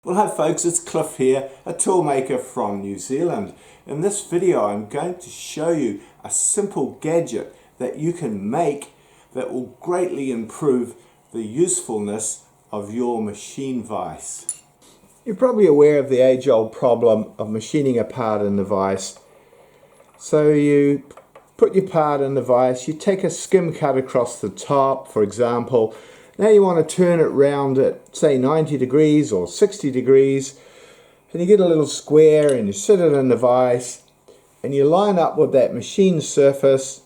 Well, hi folks, it's Cliff here, a toolmaker from New Zealand. In this video I'm going to show you a simple gadget that you can make that will greatly improve the usefulness of your machine vise. You're probably aware of the age-old problem of machining a part in the vise. So you put your part in the vise, you take a skim cut across the top, for example. Now you want to turn it round at say 90 degrees or 60 degrees, and you get a little square and you sit it in the vise and you line up with that machine surface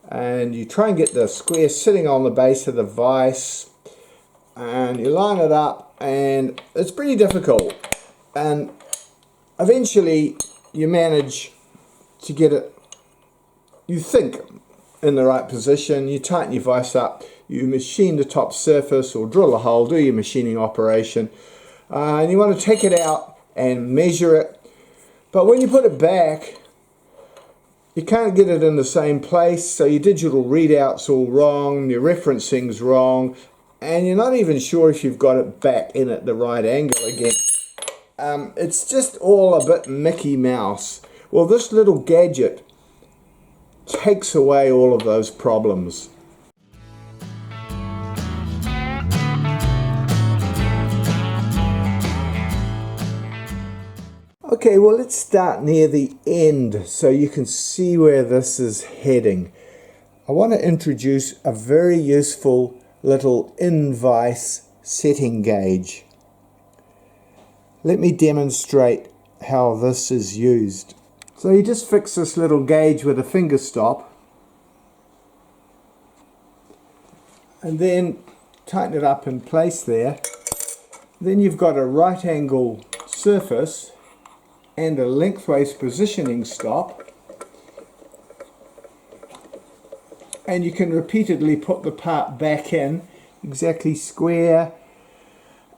and you try and get the square sitting on the base of the vise and you line it up, and it's pretty difficult, and eventually you manage to get it, you think, in the right position. You tighten your vise up, you machine the top surface or drill a hole, do your machining operation, and you want to take it out and measure it. But when you put it back, you can't get it in the same place, so your digital readout's all wrong, your referencing's wrong, and you're not even sure if you've got it back in at the right angle again. It's just all a bit Mickey Mouse. Well, this little gadget takes away all of those problems. Okay, well, let's start near the end so you can see where this is heading. I want to introduce a very useful little in-vise setting gauge. Let me demonstrate how this is used. So you just fix this little gauge with a finger stop and then tighten it up in place there. Then you've got a right angle surface and a lengthways positioning stop, and you can repeatedly put the part back in exactly square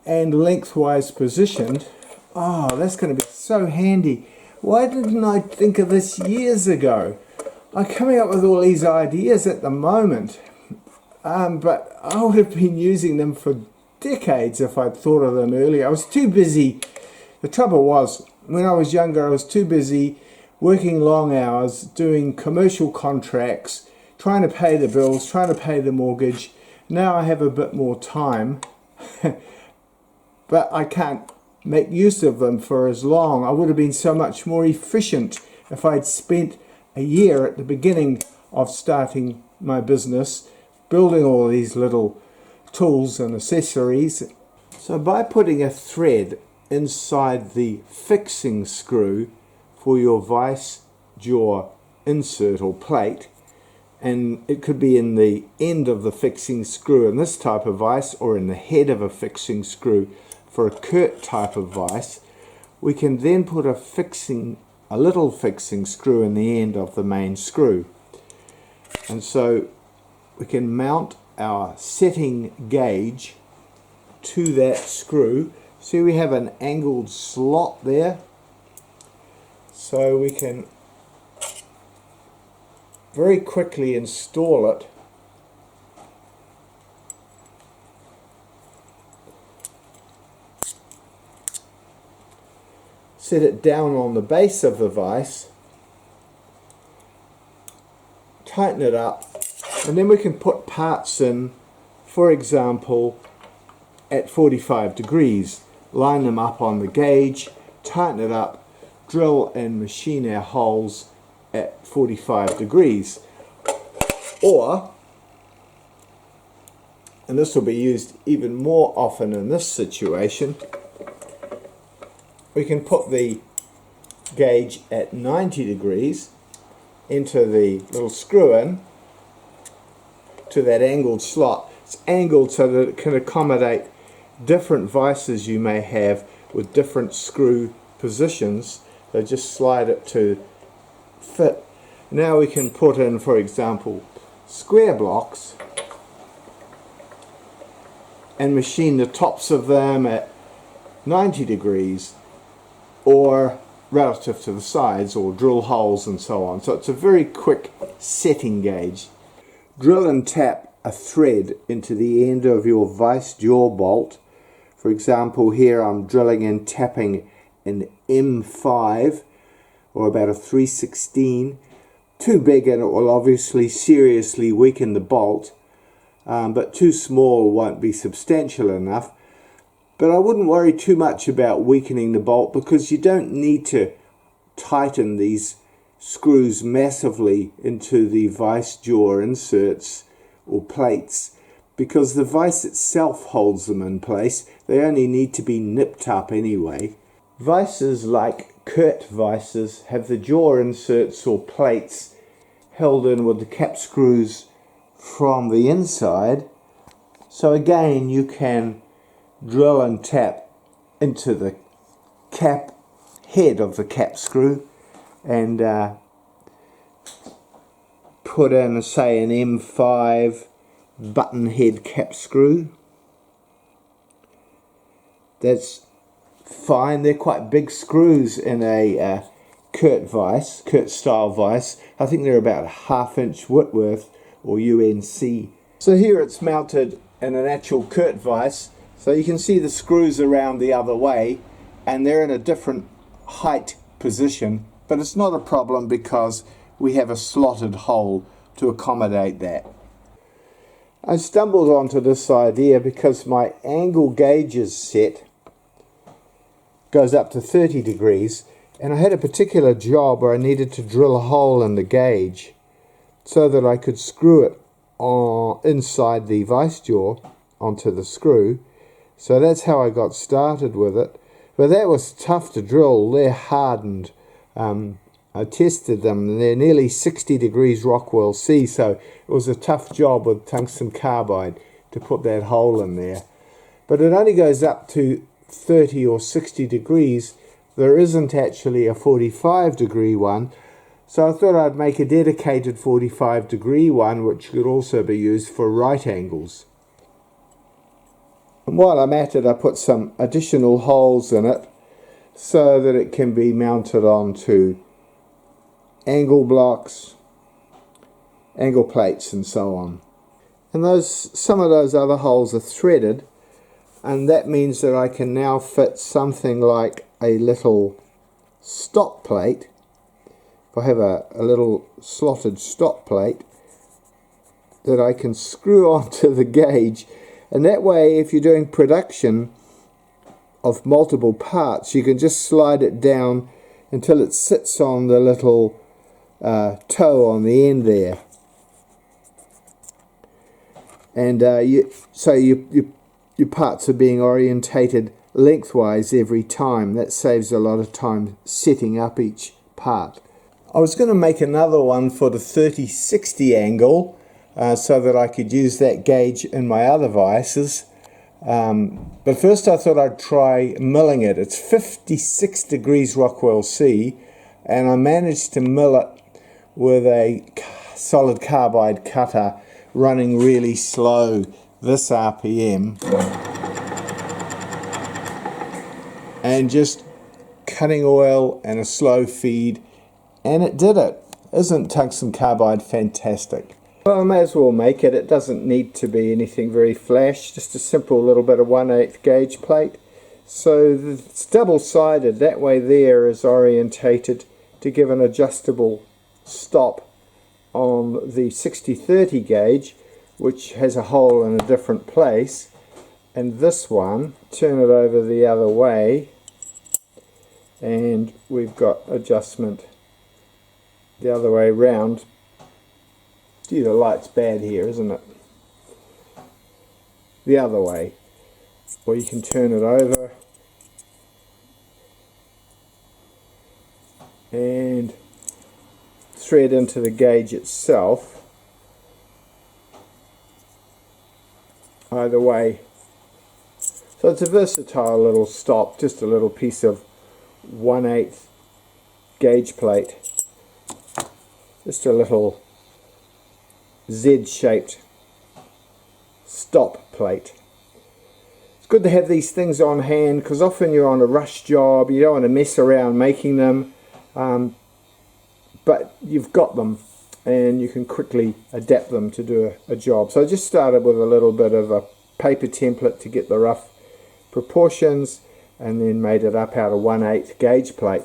and lengthwise positioned. Oh, that's going to be so handy. Why didn't I think of this years ago? I'm coming up with all these ideas at the moment, but I would have been using them for decades if I'd thought of them earlier. I was too busy. The trouble was, when I was younger, I was too busy working long hours, doing commercial contracts, trying to pay the bills, trying to pay the mortgage. Now I have a bit more time, but I can't make use of them for as long. I would have been so much more efficient if I'd spent a year at the beginning of starting my business building all these little tools and accessories. So by putting a thread inside the fixing screw for your vise jaw insert or plate, and it could be in the end of the fixing screw in this type of vise or in the head of a fixing screw for a Kurt type of vise, we can then put a little fixing screw in the end of the main screw. And so we can mount our setting gauge to that screw. See, we have an angled slot there, so we can very quickly install it. Set it down on the base of the vise, tighten it up, and then we can put parts in, for example, at 45 degrees. Line them up on the gauge, tighten it up, drill and machine our holes at 45 degrees. Or, and this will be used even more often in this situation, we can put the gauge at 90 degrees into the little screw in to that angled slot. It's angled so that it can accommodate different vices you may have with different screw positions. So just slide it to fit. Now we can put in, for example, square blocks and machine the tops of them at 90 degrees or relative to the sides, or drill holes and so on. So it's a very quick setting gauge. Drill and tap a thread into the end of your vise jaw bolt For example, here I'm drilling and tapping an M5 or about a 3/16. Too big and it will obviously seriously weaken the bolt, but too small won't be substantial enough. But I wouldn't worry too much about weakening the bolt, because you don't need to tighten these screws massively into the vice jaw inserts or plates, because the vise itself holds them in place. They only need to be nipped up anyway. Vices like Kurt vices have the jaw inserts or plates held in with the cap screws from the inside, so again you can drill and tap into the cap head of the cap screw and put in, say, an M5 button head cap screw. That's fine. They're quite big screws in a Kurt vise, Kurt style vise. I think they're about a 1/2 inch Whitworth or UNC. So here it's mounted in an actual Kurt vise. So you can see the screws around the other way, and they're in a different height position, but it's not a problem because we have a slotted hole to accommodate that. I stumbled onto this idea because my angle gauges set goes up to 30 degrees, and I had a particular job where I needed to drill a hole in the gauge so that I could screw it inside the vice jaw onto the screw. So that's how I got started with it. But that was tough to drill. They're hardened. I tested them and they're nearly 60 degrees Rockwell C, so it was a tough job with tungsten carbide to put that hole in there. But it only goes up to 30 or 60 degrees. There isn't actually a 45 degree one, so I thought I'd make a dedicated 45 degree one which could also be used for right angles. And while I'm at it, I put some additional holes in it so that it can be mounted onto angle blocks, angle plates and so on. And some of those other holes are threaded, and that means that I can now fit something like a little stop plate. If I have a little slotted stop plate that I can screw onto the gauge, and that way if you're doing production of multiple parts, you can just slide it down until it sits on the little toe on the end there, and your parts are being orientated lengthwise every time. That saves a lot of time setting up each part. I was going to make another one for the 30-60 angle so that I could use that gauge in my other vices, but first I thought I'd try milling it. It's 56 degrees Rockwell C, and I managed to mill it with a solid carbide cutter running really slow, this RPM, and just cutting oil and a slow feed, and it did it. Isn't tungsten carbide fantastic? Well, I may as well make it. It doesn't need to be anything very flash, just a simple little bit of 1/8 gauge plate. So it's double-sided, that way there is orientated to give an adjustable stop on the 60-30 gauge, which has a hole in a different place, and this one, turn it over the other way, and we've got adjustment the other way round. Gee, the light's bad here, isn't it? The other way, or you can turn it over and thread into the gauge itself. Either way. So it's a versatile little stop, just a little piece of 1/8 gauge plate. Just a little Z-shaped stop plate. It's good to have these things on hand because often you're on a rush job, you don't want to mess around making them, but you've got them and you can quickly adapt them to do a job. So I just started with a little bit of a paper template to get the rough proportions and then made it up out of 1/8 gauge plate.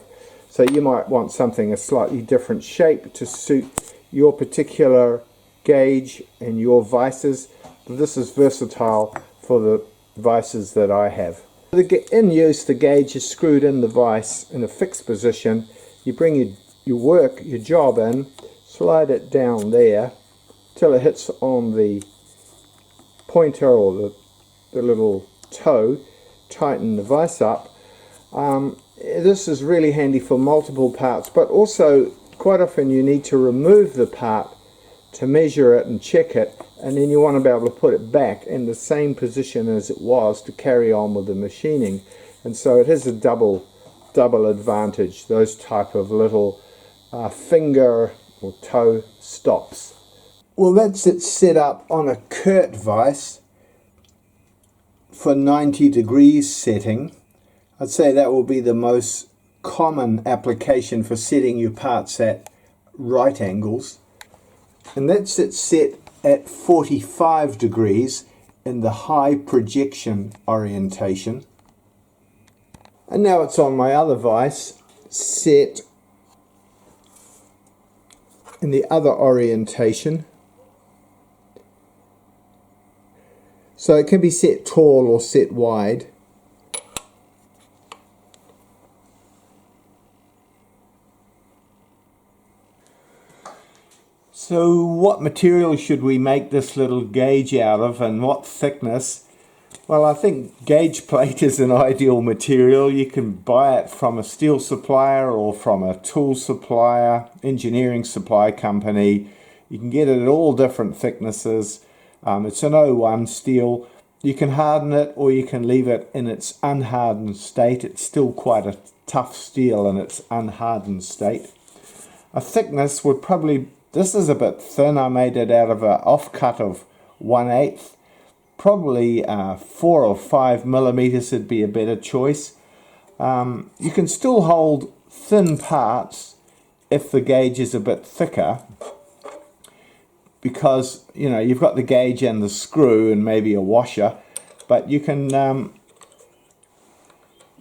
So you might want something a slightly different shape to suit your particular gauge and your vices. This is versatile for the vices that I have. In use, the gauge is screwed in the vise in a fixed position. You bring your job in, slide it down there till it hits on the pointer or the little toe, tighten the vise up. This is really handy for multiple parts, but also quite often you need to remove the part to measure it and check it, and then you want to be able to put it back in the same position as it was to carry on with the machining. And so it has a double advantage, those type of little finger or toe stops. Well, that's it set up on a Kurt vise for 90 degrees setting. I'd say that will be the most common application for setting your parts at right angles. And that's it set at 45 degrees in the high projection orientation. And now it's on my other vise, set in the other orientation. So it can be set tall or set wide. So what material should we make this little gauge out of, and what thickness? Well, I think gauge plate is an ideal material. You can buy it from a steel supplier or from a tool supplier, engineering supply company. You can get it at all different thicknesses. It's an O1 steel. You can harden it or you can leave it in its unhardened state. It's still quite a tough steel in its unhardened state. A thickness would probably, this is a bit thin. I made it out of an offcut of 1/8. Probably 4 or 5 millimeters would be a better choice. You can still hold thin parts if the gauge is a bit thicker, because you know you've got the gauge and the screw and maybe a washer, but you can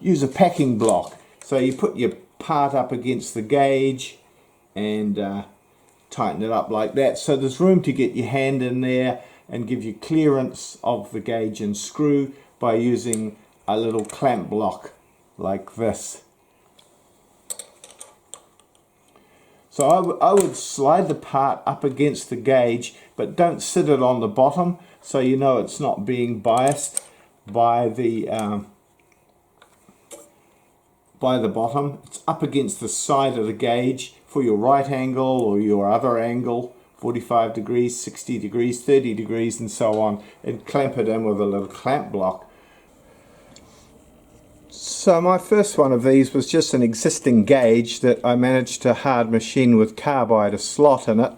use a packing block. So you put your part up against the gauge and tighten it up like that, so there's room to get your hand in there and give you clearance of the gauge and screw by using a little clamp block like this. So I would slide the part up against the gauge, but don't sit it on the bottom, so you know it's not being biased by the bottom. It's up against the side of the gauge for your right angle or your other angle, 45 degrees, 60 degrees, 30 degrees and so on, and clamp it in with a little clamp block. So my first one of these was just an existing gauge that I managed to hard machine with carbide, a slot in it.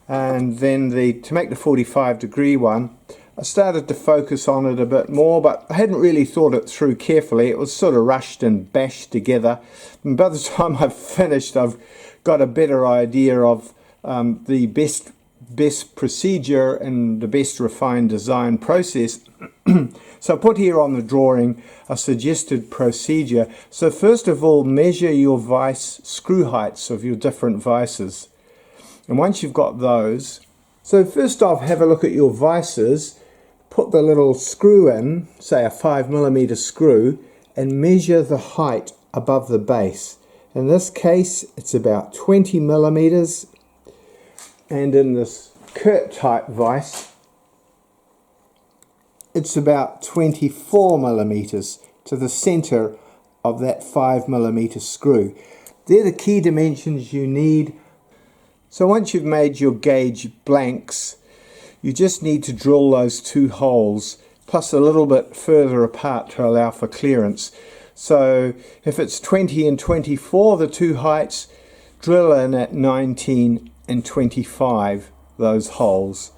And then to make the 45 degree one, I started to focus on it a bit more, but I hadn't really thought it through carefully. It was sort of rushed and bashed together. And by the time I've finished, I've got a better idea of the best procedure and the best refined design process. So I put here on the drawing a suggested procedure. So first of all, measure your vise screw heights of your different vices. And once you've got those, so first off, have a look at your vices, put the little screw in, say a 5mm screw, and measure the height above the base. In this case, it's about 20mm, and in this Kurt type vise, it's about 24mm to the center of that 5mm screw. They're the key dimensions you need. So once you've made your gauge blanks, you just need to drill those 2 holes, plus a little bit further apart to allow for clearance. So if it's 20 and 24, the 2 heights, drill in at 19 and 25, those holes.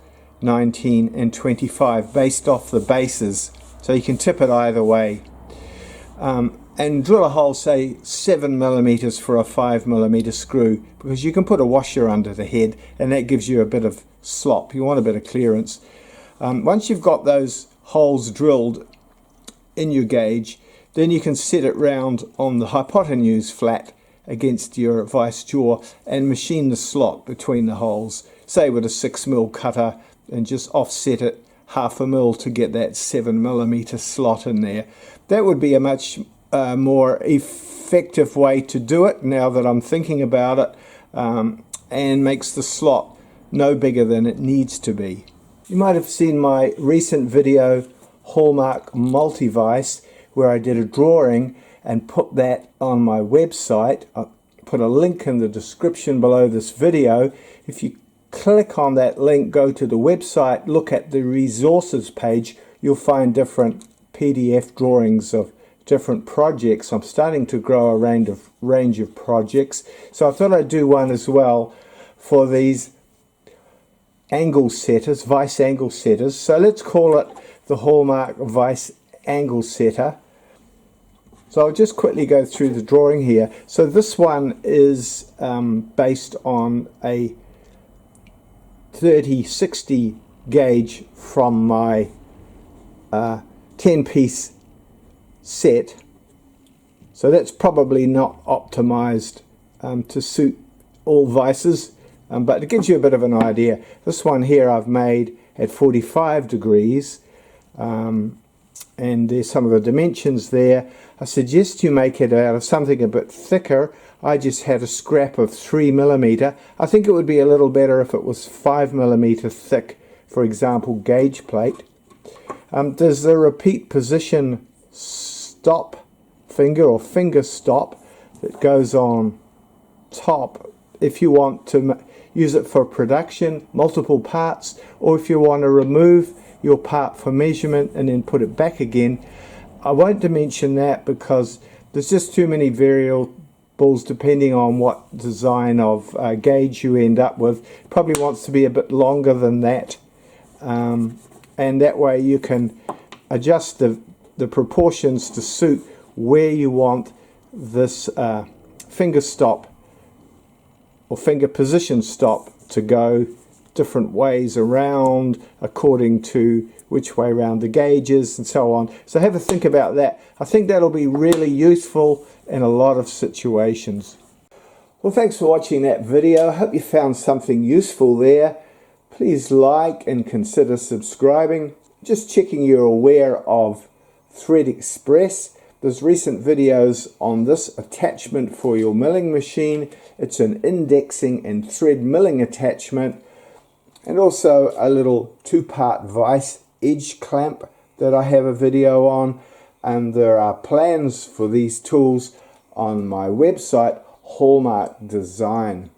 19 and 25 based off the bases, so you can tip it either way, and drill a hole, say 7mm for a 5mm screw, because you can put a washer under the head and that gives you a bit of slop. You want a bit of clearance. Once you've got those holes drilled, in your gauge, then you can set it round on the hypotenuse flat against your vice jaw and machine the slot between the holes, say with a 6mm cutter, and just offset it 1/2 mil to get that 7mm slot in there. That would be a much more effective way to do it now that I'm thinking about it, and makes the slot no bigger than it needs to be. You might have seen my recent video, Hallmark Multi-Vise, where I did a drawing and put that on my website. I'll put a link in the description below this video. If you click on that link, go to the website, look at the resources page, you'll find different PDF drawings of different projects. I'm starting to grow a range of projects, so I thought I'd do one as well for these angle setters, Vise angle setters. So let's call it the Hallmark Vise angle setter. So I'll just quickly go through the drawing here. So this one is based on a 30-60 gauge from my 10-piece set. So that's probably not optimized to suit all vices, but it gives you a bit of an idea. This one here I've made at 45 degrees, and there's some of the dimensions there. I suggest you make it out of something a bit thicker. I just had a scrap of 3mm. I think it would be a little better if it was 5mm thick, for example, gauge plate. There's the repeat position stop finger or finger stop that goes on top if you want to use it for production, multiple parts, or if you want to remove your part for measurement and then put it back again. I won't dimension that because there's just too many variables depending on what design of gauge you end up with. Probably wants to be a bit longer than that, and that way you can adjust the proportions to suit where you want this finger stop or finger position stop to go, different ways around according to which way around the gauges and so on. So have a think about that. I think that'll be really useful in a lot of situations. Well, thanks for watching that video. I hope you found something useful there. Please like and consider subscribing. Just checking you're aware of Thread Express. There's recent videos on this attachment for your milling machine. It's an indexing and thread milling attachment, and also a little 2-part vise edge clamp that I have a video on, and there are plans for these tools on my website, Hallmark Design.